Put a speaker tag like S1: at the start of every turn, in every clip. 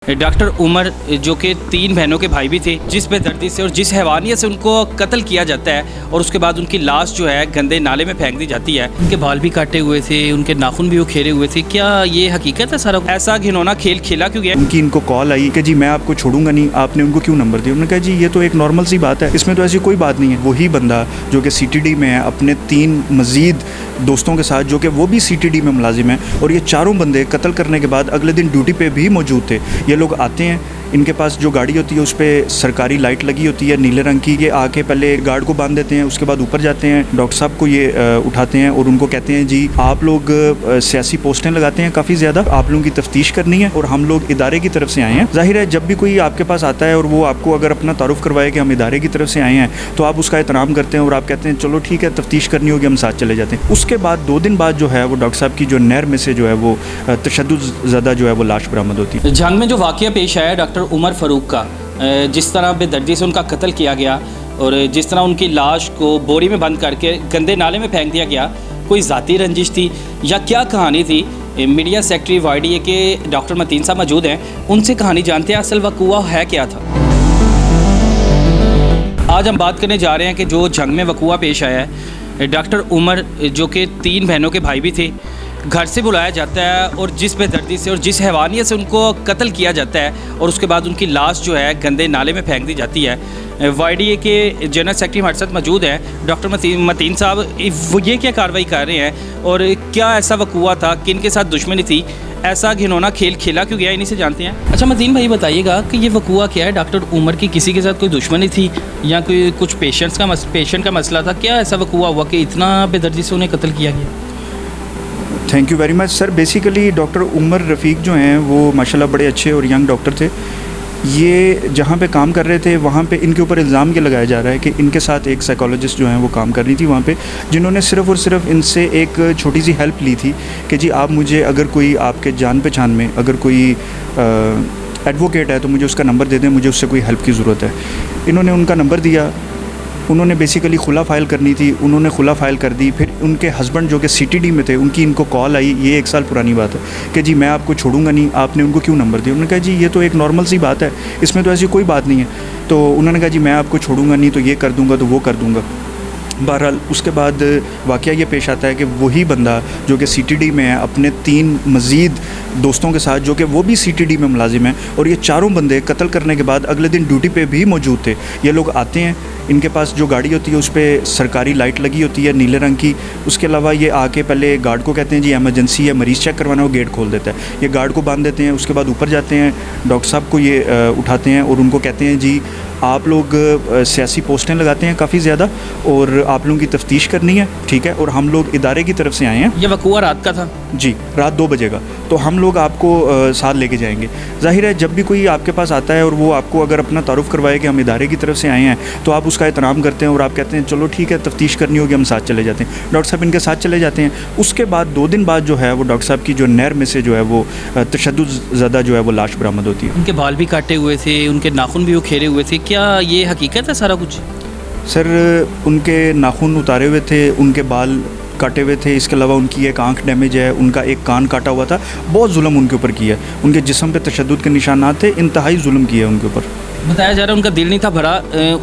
S1: Doctor Umar जो कि 3 बहनों के भाई भी थे, जिस बेदर्दी से और जिस हैवानियत से उनको कत्ल किया जाता है और उसके बाद उनकी लाश जो है गंदे नाले में फेंक दी जाती है। उनके बाल भी काटे हुए थे, उनके नाखून भी उखेरे हुए थे। क्या ये हकीकत है? सारा ऐसा घिनौना खेल खेला क्यों गया?
S2: उनकी इनको कॉल आई कि जी मैं आपको छोड़ूंगा नहीं, आपने उनको क्यों नंबर दिया? उन्होंने कहा जी ये तो एक नॉर्मल सी बात है, इसमें तो ऐसी कोई बात नहीं है। वही बंदा जो कि CTD में है अपने 3 मज़ीद दोस्तों के साथ, जो कि वो भी CTD में मुलाजिम हैं, और ये चारों बंदे कत्ल करने के बाद अगले दिन ड्यूटी पे भी मौजूद थे। ये लोग आते हैं, इनके पास जो गाड़ी होती है उस पर सरकारी लाइट लगी होती है नीले रंग की। ये आके पहले गार्ड को बांध देते हैं, उसके बाद ऊपर जाते हैं, डॉक्टर साहब को ये उठाते हैं और उनको कहते हैं जी आप लोग सियासी पोस्टें लगाते हैं काफ़ी ज़्यादा, आप लोगों की तफ्तीश करनी है और हम लोग इदारे की तरफ से आए हैं। ज़ाहिर है जब भी कोई आपके पास आता है और वो आपको अगर अपना तारुफ करवाए कि हम इदारे की तरफ से आए हैं तो आप उसका एहतराम करते हैं और आप कहते हैं चलो ठीक है तफ्तीश करनी होगी, हम साथ चले जाते हैं। उसके बाद 2 दिन बाद जो है वो डॉक्टर साहब की जो नहर में से जो है वो तशद्दुद ज़दा जो है वो लाश बरामद होती है।
S1: जंग में जो वाक़या पेश आया डॉक्टर उमर फ़ारूक का, जिस तरह बेदर्दी से उनका कत्ल किया गया और जिस तरह उनकी लाश को बोरी में बंद करके गंदे नाले में फेंक दिया गया, कोई ज़ाती रंजिश थी या क्या कहानी थी? मीडिया सेक्रेटरी YDA के डॉक्टर मतीन साहब मौजूद हैं, उनसे कहानी जानते हैं असल वक़ुआ है क्या था। आज हम बात करने जा रहे हैं कि जो जंग में वक़ुआ पेश आया है, डॉक्टर उमर जो कि 3 बहनों के भाई भी थे, घर से बुलाया जाता है और जिस बेदर्दी से और जिस हैवानियत से उनको कत्ल किया जाता है और उसके बाद उनकी लाश जो है गंदे नाले में फेंक दी जाती है। YDA के जनरल सेक्रेटरी हमारे साथ मौजूद हैं डॉक्टर मतीन साहब, वो ये क्या कार्रवाई कर रहे हैं और क्या ऐसा वक़ुआ था, किन के साथ दुश्मनी थी, ऐसा घिनौना खेल खेला क्यों गया, इन्हीं से जानते हैं। अच्छा मतीन भाई बताइएगा कि ये वक़ुआ क्या है? डॉक्टर उमर की किसी के साथ कोई दुश्मनी थी या कोई कुछ पेशेंट का मसला था? क्या ऐसा वक़ुआ हुआ कि इतना बेदर्दी से उन्हें कत्ल किया गया?
S2: Thank you very much sir. Basically doctor Umar Rafiq जो हैं वो माशाल्लाह बड़े अच्छे और यंग डॉक्टर थे। ये जहाँ पे काम कर रहे थे वहाँ पे इनके ऊपर इल्ज़ाम ये लगाया जा रहा है कि इनके साथ एक साइकोलॉजिस्ट जो हैं वो काम कर रही थी वहाँ पे, जिन्होंने सिर्फ़ और सिर्फ इनसे एक छोटी सी हेल्प ली थी कि जी आप मुझे अगर कोई आपके जान पहचान में अगर कोई एडवोकेट है तो मुझे उसका नंबर दे दें, मुझे उससे कोई हेल्प की ज़रूरत है। इन्होंने उनका नंबर दिया, उन्होंने बेसिकली खुला फ़ाइल करनी थी, उन्होंने खुला फ़ाइल कर दी। फिर उनके हस्बैंड जो कि CTD में थे उनकी इनको कॉल आई, ये 1 साल पुरानी बात है, कि जी मैं आपको छोड़ूंगा नहीं, आपने उनको क्यों नंबर दिया? उन्होंने कहा जी ये तो एक नॉर्मल सी बात है, इसमें तो ऐसी कोई बात नहीं है। तो उन्होंने कहा जी मैं आपको छोड़ूंगा नहीं, तो ये कर दूँगा तो वो कर दूँगा। बहरहाल उसके बाद वाक़या ये पेश आता है कि वही बंदा जो कि CTD में है अपने 3 मज़ीद दोस्तों के साथ, जो कि वो भी CTD में मुलाजिम हैं, और ये चारों बंदे कत्ल करने के बाद अगले दिन ड्यूटी पे भी मौजूद थे। ये लोग आते हैं, इनके पास जो गाड़ी होती है उस पर सरकारी लाइट लगी होती है नीले रंग की। उसके अलावा ये आके पहले गार्ड को कहते हैं जी एमरजेंसी है, मरीज़ चेक करवाना, वो गेट खोल देता है। ये गार्ड को बांध देते हैं, उसके बाद ऊपर जाते हैं, डॉक्टर साहब को ये उठाते हैं और उनको कहते हैं जी आप लोग सियासी पोस्टें लगाते हैं काफ़ी ज़्यादा और आप लोगों की तफ्तीश करनी है, ठीक है, और हम लोग इदारे की तरफ से आए हैं।
S1: ये वक़ुआ रात का था
S2: जी, रात 2 बजे का, तो हम लोग आपको साथ लेके जाएंगे। ज़ाहिर है जब भी कोई आपके पास आता है और वो आपको अगर अपना तारुफ करवाए कि हम इदारे की तरफ से आए हैं तो आप उसका एहतराम करते हैं और आप कहते हैं चलो ठीक है तफ्तीश करनी होगी, हम साथ चले जाते हैं। डॉक्टर साहब इनके साथ चले जाते हैं। उसके बाद 2 दिन बाद जो है वो डॉक्टर साहब की जो नहर में से जो है वो तशद्दुद ज़दा जो है वो लाश बरामद होती है।
S1: उनके बाल भी काटे हुए थे, उनके नाखून भी उखेरे हुए थे। क्या ये हकीकत है सारा कुछ?
S2: सर उनके नाखून उतारे हुए थे, उनके बाल काटे हुए थे, इसके अलावा उनकी एक आंख डैमेज है, उनका एक कान काटा हुआ था। बहुत जुल्म उनके ऊपर किया, उनके जिस्म पे तशद्दुद के निशानात थे, इंतहाई जुल्म किया उनके ऊपर।
S1: बताया जा रहा है उनका दिल नहीं था भरा,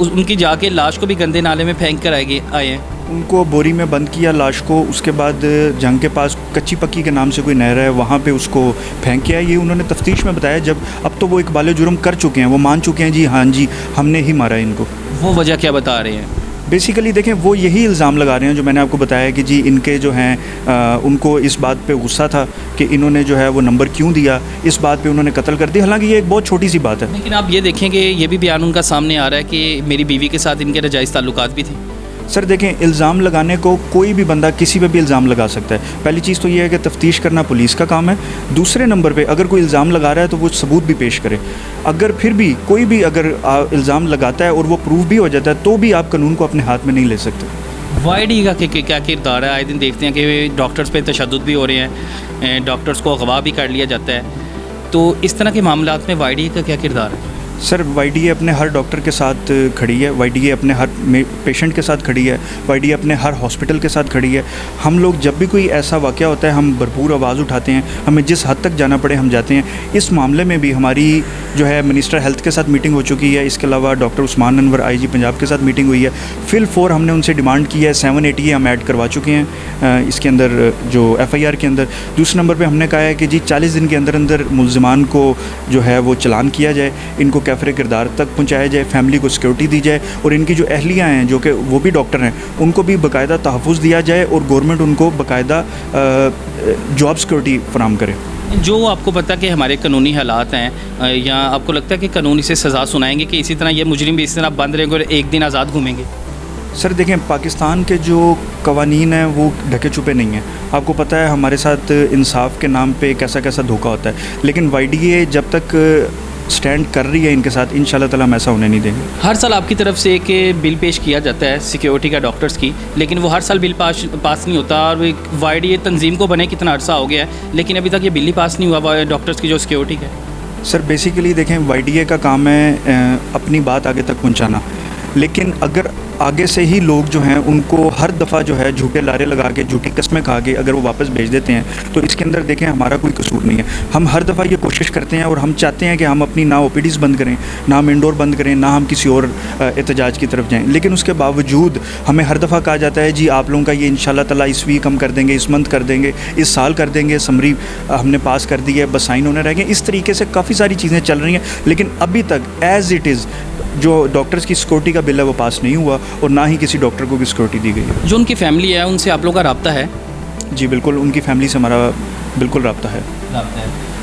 S1: उनकी जाके लाश को भी गंदे नाले में फेंक कर आए हैं।
S2: उनको बोरी में बंद किया लाश को, उसके बाद जंग के पास कच्ची पक्की के नाम से कोई नहर है वहाँ पे उसको फेंक किया। ये उन्होंने तफ्तीश में बताया, जब अब तो वो इकबाल जुर्म कर चुके हैं, वो मान चुके हैं जी हाँ जी हमने ही मारा इनको।
S1: वो वजह क्या बता रहे हैं?
S2: बेसिकली देखें वो यही इल्ज़ाम लगा रहे हैं जो मैंने आपको बताया कि जी इनके जो हैं उनको इस बात पे गुस्सा था कि इन्होंने जो है वो नंबर क्यों दिया, इस बात पे उन्होंने कत्ल कर दिया। हालांकि ये एक बहुत छोटी सी बात है।
S1: लेकिन आप ये देखें कि ये भी बयान उनका सामने आ रहा है कि मेरी बीवी के साथ इनके नाजायज़ ताल्लुकात भी थे।
S2: सर देखें इल्ज़ाम लगाने को कोई भी बंदा किसी पे भी इल्ज़ाम लगा सकता है। पहली चीज़ तो ये है कि तफ्तीश करना पुलिस का काम है। दूसरे नंबर पे अगर कोई इल्ज़ाम लगा रहा है तो वो सबूत भी पेश करे। अगर फिर भी कोई भी अगर इल्ज़ाम लगाता है और वो प्रूफ भी हो जाता है तो भी आप कानून को अपने हाथ में नहीं ले सकते।
S1: YDA का क्या किरदार है? आए दिन देखते हैं कि डॉक्टर्स पे तशद्दुद भी हो रहे हैं, डॉक्टर्स को अगवा भी कर लिया जाता है, तो इस तरह के मामलात में YDA का क्या किरदार है?
S2: سر وائی ڈی اے اپنے ہر ڈاکٹر کے ساتھ کھڑی ہے, وائی ڈی اے اپنے ہر پیشنٹ کے ساتھ کھڑی ہے, وائی ڈی اے اپنے ہر ہاسپٹل کے ساتھ کھڑی ہے. ہم لوگ جب بھی کوئی ایسا واقعہ ہوتا ہے ہم بھرپور آواز اٹھاتے ہیں, ہمیں جس حد تک جانا پڑے ہم جاتے ہیں. اس معاملے میں بھی ہماری جو ہے منسٹر ہیلتھ کے ساتھ میٹنگ ہو چکی ہے, اس کے علاوہ ڈاکٹر عثمان انور آئی جی پنجاب کے ساتھ میٹنگ ہوئی ہے. فل 4 ہم نے ان سے ڈیمانڈ کی ہے, 780 ہم ایڈ کروا چکے ہیں اس کے اندر جو ایف آئی آر کے اندر. دوسرے نمبر پہ ہم نے کہا ہے کہ جی 40 دن کے اندر اندر ملزمان کو جو ہے وہ چلان کیا جائے, ان کو کیفر کردار تک پہنچایا جائے, فیملی کو سیکورٹی دی جائے, اور ان کی جو اہلیہ ہیں جو کہ وہ بھی ڈاکٹر ہیں ان کو بھی باقاعدہ تحفظ دیا جائے, اور گورنمنٹ ان کو باقاعدہ جاب سیکورٹی فراہم کرے.
S1: جو آپ کو پتہ کہ ہمارے قانونی حالات ہیں, یا آپ کو لگتا ہے کہ قانونی سے سزا سنائیں گے کہ اسی طرح یہ مجرم بھی اس طرح بند رہیں گے اور ایک دن آزاد گھومیں گے؟
S2: سر دیکھیں, پاکستان کے جو قوانین ہیں وہ ڈھکے چھپے نہیں ہیں. آپ کو پتہ ہے ہمارے ساتھ انصاف کے نام پہ کیسا کیسا دھوکہ ہوتا ہے, لیکن وائی ڈی اے جب تک سٹینڈ کر رہی ہے ان کے ساتھ, انشاءاللہ تعالیٰ ہم ایسا ہونے نہیں دیں گے.
S1: ہر سال آپ کی طرف سے ایک بل پیش کیا جاتا ہے سیکیورٹی کا ڈاکٹرز کی, لیکن وہ ہر سال بل پاس نہیں ہوتا, اور وائی ڈی اے تنظیم کو بنے کتنا عرصہ ہو گیا ہے لیکن ابھی تک یہ بل ہی پاس نہیں ہوا ڈاکٹرز کی جو سیکیورٹی ہے.
S2: سر بیسیکلی دیکھیں, وائی ڈی اے کا کام ہے اپنی بات آگے تک پہنچانا, لیکن اگر آگے سے ہی لوگ جو ہیں ان کو ہر دفعہ جو ہے جھوٹے لارے لگا کے جھوٹی قسمیں کھا کے اگر وہ واپس بھیج دیتے ہیں تو اس کے اندر دیکھیں ہمارا کوئی قصور نہیں ہے. ہم ہر دفعہ یہ کوشش کرتے ہیں اور ہم چاہتے ہیں کہ ہم اپنی نہ او پی ڈیز بند کریں, نہ ہم انڈور بند کریں, نہ ہم کسی اور احتجاج کی طرف جائیں, لیکن اس کے باوجود ہمیں ہر دفعہ کہا جاتا ہے جی آپ لوگوں کا یہ انشاءاللہ تعالیٰ اس ویک ہم کر دیں گے, اس منتھ کر دیں گے, اس سال کر دیں گے, سمری ہم نے پاس کر دی ہے, بس سائن ہونے رہ گئے. اس طریقے سے کافی ساری چیزیں چل رہی ہیں, لیکن ابھی تک ایز اٹ از جو ڈاکٹرز کی سیکورٹی کا بل ہے وہ پاس نہیں ہوا, اور نہ ہی کسی ڈاکٹر کو بھی سیکورٹی دی گئی ہے.
S1: جو ان کی فیملی ہے ان سے آپ لوگوں کا رابطہ ہے؟
S2: جی بالکل, ان کی فیملی سے ہمارا بالکل رابطہ ہے.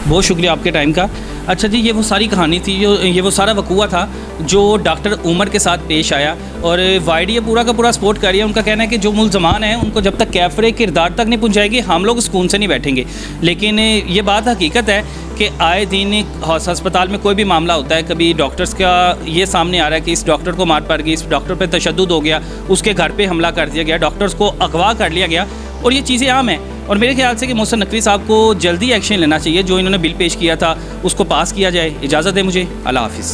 S1: بہت شکریہ آپ کے ٹائم کا. اچھا جی, یہ وہ ساری کہانی تھی, یہ وہ سارا وقوعہ تھا جو ڈاکٹر عمر کے ساتھ پیش آیا, اور وائی ڈی اے پورا کا پورا سپورٹ کر رہی ہے. ان کا کہنا ہے کہ جو ملزمان ہیں ان کو جب تک کیفر کردار تک نہیں پہنچائے گی ہم لوگ سکون سے نہیں بیٹھیں گے. لیکن یہ بات حقیقت ہے کہ آئے دن ہسپتال میں کوئی بھی معاملہ ہوتا ہے, کبھی ڈاکٹرز کا یہ سامنے آ رہا ہے کہ اس ڈاکٹر کو مار پڑ گئی, اس ڈاکٹر پہ تشدد ہو گیا, اس کے گھر پہ حملہ کر دیا گیا, ڈاکٹرز کو اغوا کر لیا گیا, اور یہ چیزیں عام ہیں. اور میرے خیال سے کہ محسن نقوی صاحب کو جلدی ایکشن لینا چاہیے, جو انہوں نے بل پیش کیا تھا اس کو پاس کیا جائے. اجازت ہے مجھے, اللہ حافظ.